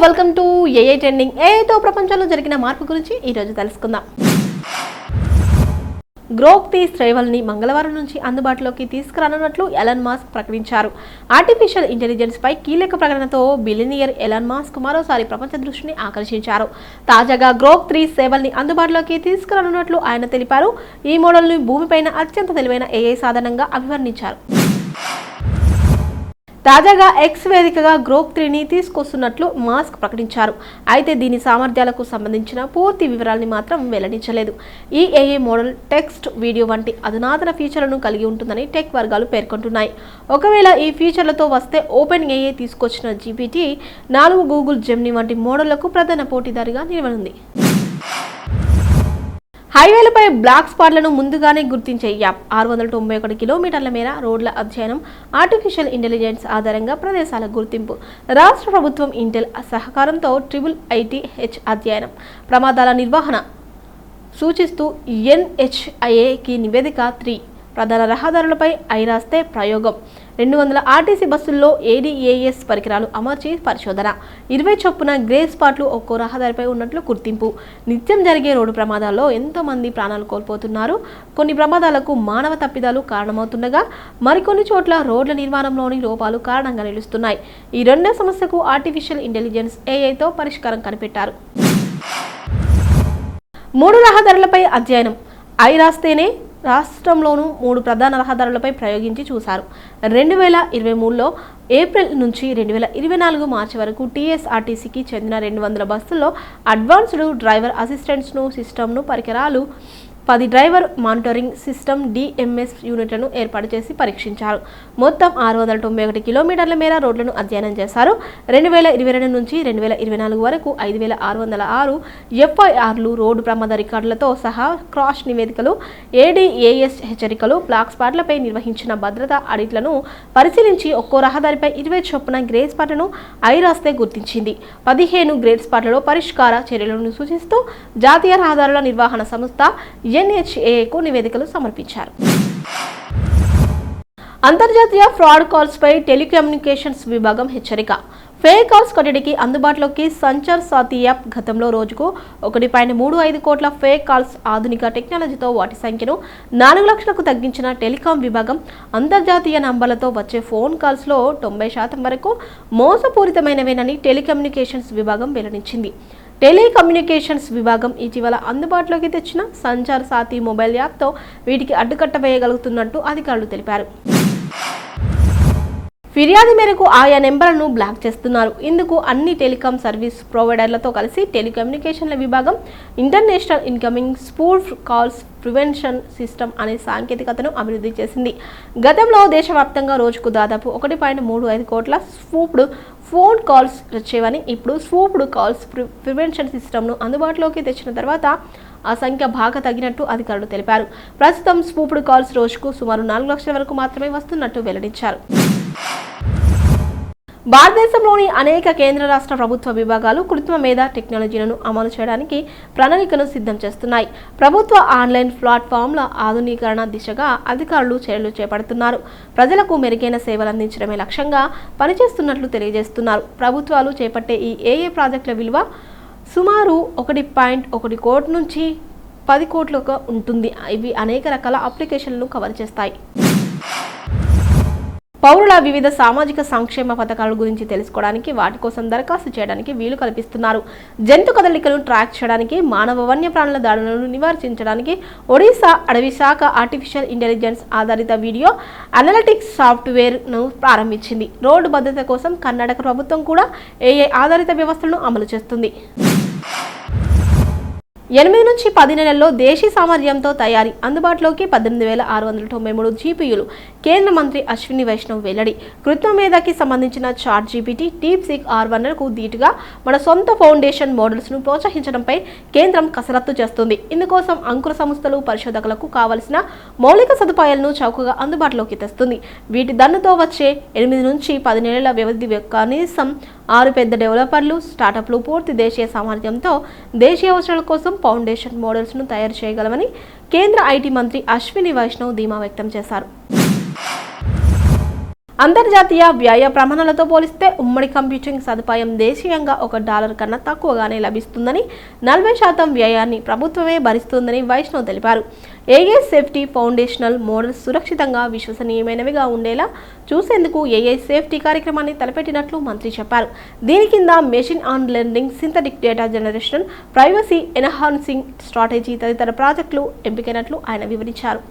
Welcome to AI trending. ఏఐతో ప్రపంచంలో జరిగిన మార్పు గురించి ఈరోజు తెలుసుకుందాం. గ్రోక్ 3 సేవల్ని మంగళవారం నుంచి అందుబాటులోకి తీసుకురానున్నట్లు ఎలాన్ మాస్క్ ప్రకటించారు. ఆర్టిఫిషియల్ ఇంటెలిజెన్స్ పై కీలక ప్రకటనతో బిలియనియర్ ఎలాన్ మాస్క్ మరోసారి ప్రపంచ దృష్టిని ఆకర్షించారు. తాజాగా గ్రోక్ 3 సేవల్ని అందుబాటులోకి తీసుకురానున్నట్లు ఆయన తెలిపారు. ఈ మోడల్ని భూమిపైన అత్యంత తెలివైన ఏఐ సాధనంగా అభివర్ణించారు. తాజాగా ఎక్స్ వేదికగా గ్రోక్ 3ని తీసుకొస్తున్నట్లు మాస్క్ ప్రకటించారు. అయితే దీని సామర్థ్యాలకు సంబంధించిన పూర్తి వివరాల్ని మాత్రం వెల్లడించలేదు. ఈ ఏఐ మోడల్ టెక్స్ట్, వీడియో వంటి అధునాతన ఫీచర్లను కలిగి ఉంటుందని టెక్ వర్గాలు పేర్కొంటున్నాయి. ఒకవేళ ఈ ఫీచర్లతో వస్తే ఓపెన్ ఏఐ తీసుకొచ్చిన GPT-4 గూగుల్ జెమినీ వంటి మోడళ్లకు ప్రధాన పోటీదారుగా నిలవనుంది. హైవేలపై బ్లాక్ స్పాట్లను ముందుగానే గుర్తించే యాప్ 691 కిలోమీటర్ల మేర రోడ్ల అధ్యయనం, ఆర్టిఫిషియల్ ఇంటెలిజెన్స్ ఆధారంగా ప్రదేశాల గుర్తింపు, రాష్ట్ర ప్రభుత్వం ఇంటెల్ సహకారంతో IIITH అధ్యయనం, ప్రమాదాల నిర్వహణ సూచిస్తూ NHIAకి నివేదిక 3, ప్రధాన రహదారులపై ఐరాస్తే ప్రయోగం, 200 ఆర్టీసీ బస్సుల్లో ADAS పరికరాలు అమర్చి పరిశోధన, 20 చొప్పున గ్రే స్పాట్లు ఒక్కో రహదారిపై ఉన్నట్లు గుర్తింపు. నిత్యం జరిగే రోడ్డు ప్రమాదాల్లో ఎంతో మంది ప్రాణాలు కోల్పోతున్నారు. కొన్ని ప్రమాదాలకు మానవ తప్పిదాలు కారణమవుతుండగా మరికొన్ని చోట్ల రోడ్ల నిర్మాణంలోని లోపాలు కారణంగా నిలుస్తున్నాయి. ఈ రెండో సమస్యకు ఆర్టిఫిషియల్ ఇంటెలిజెన్స్ ఏఐతో పరిష్కారం కనిపెట్టారు. 3 రహదారులపై అధ్యయనం. ఐరాస్తేనే రాష్ట్రంలోనూ 3 ప్రధాన రహదారులపై ప్రయోగించి చూశారు. 2023లో ఏప్రిల్ నుంచి 2024 మార్చి వరకు TSRTCకి చెందిన 200 బస్సుల్లో అడ్వాన్స్డ్ డ్రైవర్ అసిస్టెంట్స్ సిస్టమ్ను పరికరాలు, 10 డ్రైవర్ మానిటరింగ్ సిస్టమ్ DMS యూనిట్లను ఏర్పాటు చేసి పరీక్షించారు. మొత్తం 691 కిలోమీటర్ల మేర రోడ్లను అధ్యయనం చేశారు. 2022 నుంచి 2024 వరకు 5606 FIRలు, రోడ్డు ప్రమాద రికార్డులతో సహా క్రాష్ నివేదికలు, ADAS హెచ్చరికలు, బ్లాక్ స్పాట్లపై నిర్వహించిన భద్రతా ఆడిట్లను పరిశీలించి ఒక్కో రహదారిపై 20 చొప్పున గ్రే స్పాట్లను ఐరాస్తే గుర్తించింది. 15 గ్రే స్పాట్లలో పరిష్కార చర్యలను సూచిస్తూ జాతీయ రహదారుల నిర్వహణ సంస్థ NHAకు నివేదికలు సమర్పించారు. అంతర్జాతీయ ఫ్రాడ్ కాల్స్ పై టెలికమ్యూనికేషన్స్ విభాగం హెచ్చరిక. ఫేక్ కాల్స్ కట్టడికి అందుబాటులోకి సంచార్ సాథీ యాప్ గతంలో రోజుకు 1.35 కోట్ల ఫేక్ కాల్స్ ఆధునిక టెక్నాలజీతో వాటి సంఖ్యను 4 లక్షలకు తగ్గించిన టెలికాం విభాగం అంతర్జాతీయ నంబర్లతో వచ్చే ఫోన్ కాల్స్లో 90% వరకు మోసపూరితమైనవేనని టెలికమ్యూనికేషన్స్ విభాగం వెల్లడించింది. టెలికమ్యూనికేషన్స్ విభాగం ఇటీవల అందుబాటులోకి తెచ్చిన సంచార్ సాథీ మొబైల్ యాప్తో వీటికి అడ్డుకట్ట వేయగలుగుతున్నట్టు అధికారులు తెలిపారు. ఫిర్యాదు మేరకు ఆయా నెంబర్లను బ్లాక్ చేస్తున్నారు. ఇందుకు అన్ని టెలికాం సర్వీస్ ప్రొవైడర్లతో కలిసి టెలికమ్యూనికేషన్ల విభాగం international incoming spoof calls prevention system అనే సాంకేతికతను అభివృద్ధి చేసింది. గతంలో దేశవ్యాప్తంగా రోజుకు దాదాపు 1.35 కోట్ల స్పూఫ్డ్ ఫోన్ కాల్స్ వచ్చేవని, ఇప్పుడు స్పూఫ్డ్ కాల్స్ ప్రివెన్షన్ సిస్టమ్ను అందుబాటులోకి తెచ్చిన తర్వాత ఆ సంఖ్య బాగా తగ్గినట్టు అధికారులు తెలిపారు. ప్రస్తుతం స్పూఫ్డ్ కాల్స్ రోజుకు సుమారు 4 లక్షల వరకు మాత్రమే వస్తున్నట్టు వెల్లడించారు. భారతదేశంలోని అనేక కేంద్ర రాష్ట్ర ప్రభుత్వ విభాగాలు కృత్రిమ మేధ టెక్నాలజీలను అమలు చేయడానికి ప్రణాళికను సిద్ధం చేస్తున్నాయి. ప్రభుత్వ ఆన్లైన్ ప్లాట్ఫామ్ల ఆధునీకరణ దిశగా అధికారులు చర్యలు చేపడుతున్నారు. ప్రజలకు మెరుగైన సేవలు అందించడమే లక్ష్యంగా పనిచేస్తున్నట్లు తెలియజేస్తున్నారు. ప్రభుత్వాలు చేపట్టే ఈ ఏఏ ప్రాజెక్టుల విలువ సుమారు 1.1 కోట్ల నుంచి 10 కోట్లుగా ఉంటుంది. ఇవి అనేక రకాల అప్లికేషన్లను కవర్ చేస్తాయి. పౌరుల వివిధ సామాజిక సంక్షేమ పథకాల గురించి తెలుసుకోవడానికి, వాటి కోసం దరఖాస్తు చేయడానికి వీలు కల్పిస్తున్నారు. జంతు కదలికలను ట్రాక్ చేయడానికి, మానవ వన్యప్రాణుల దాడులను నివారించడానికి ఒడిశా అడవి శాఖ ఆర్టిఫిషియల్ ఇంటెలిజెన్స్ ఆధారిత వీడియో అనలిటిక్స్ సాఫ్ట్వేర్ను ప్రారంభించింది. రోడ్డు భద్రత కోసం కర్ణాటక ప్రభుత్వం కూడా AI ఆధారిత వ్యవస్థలను అమలు చేస్తుంది. 8 నుంచి 10 నెలల్లో దేశీ సామర్థ్యంతో తయారీ, అందుబాటులోకి 18,693 GPUలు. కేంద్ర మంత్రి అశ్విని వైష్ణవ్ వెల్లడి. కృత్రిమ మేధకి సంబంధించిన చాట్ GPT, DeepSeek R1కు దీటుగా మన సొంత ఫౌండేషన్ మోడల్స్ను ప్రోత్సహించడంపై కేంద్రం కసరత్తు చేస్తుంది. ఇందుకోసం అంకుర సంస్థలు, పరిశోధకులకు కావలసిన మౌలిక సదుపాయాలను చౌకగా అందుబాటులోకి తెస్తుంది. వీటి దన్నుతో వచ్చే 8 నుంచి 10 నెలల వ్యవధి కనీసం 6 పెద్ద డెవలపర్లు, స్టార్టప్లు పూర్తి దేశీయ సామర్థ్యంతో దేశీయ అవసరాల కోసం ఫౌండేషన్ మోడల్స్ను తయారు చేయగలమని కేంద్ర IT మంత్రి అశ్విని వైష్ణవ్ ధీమా వ్యక్తం చేశారు. అంతర్జాతీయ వ్యయ ప్రమాణాలతో పోలిస్తే ఉమ్మడి కంప్యూటింగ్ సదుపాయం దేశీయంగా $1 కన్నా తక్కువగానే లభిస్తుందని, 40% వ్యయాన్ని ప్రభుత్వమే భరిస్తుందని వైష్ణవ్ తెలిపారు. ఏఐ సేఫ్టీ ఫౌండేషనల్ మోడల్స్ సురక్షితంగా, విశ్వసనీయమైనవిగా ఉండేలా చూసేందుకు ఏఐ సేఫ్టీ కార్యక్రమాన్ని తలపెట్టినట్లు మంత్రి చెప్పారు. దీని కింద machine on learning, synthetic data generation, privacy enhancing strategy తదితర ప్రాజెక్టులు ఎంపికైనట్లు ఆయన వివరించారు.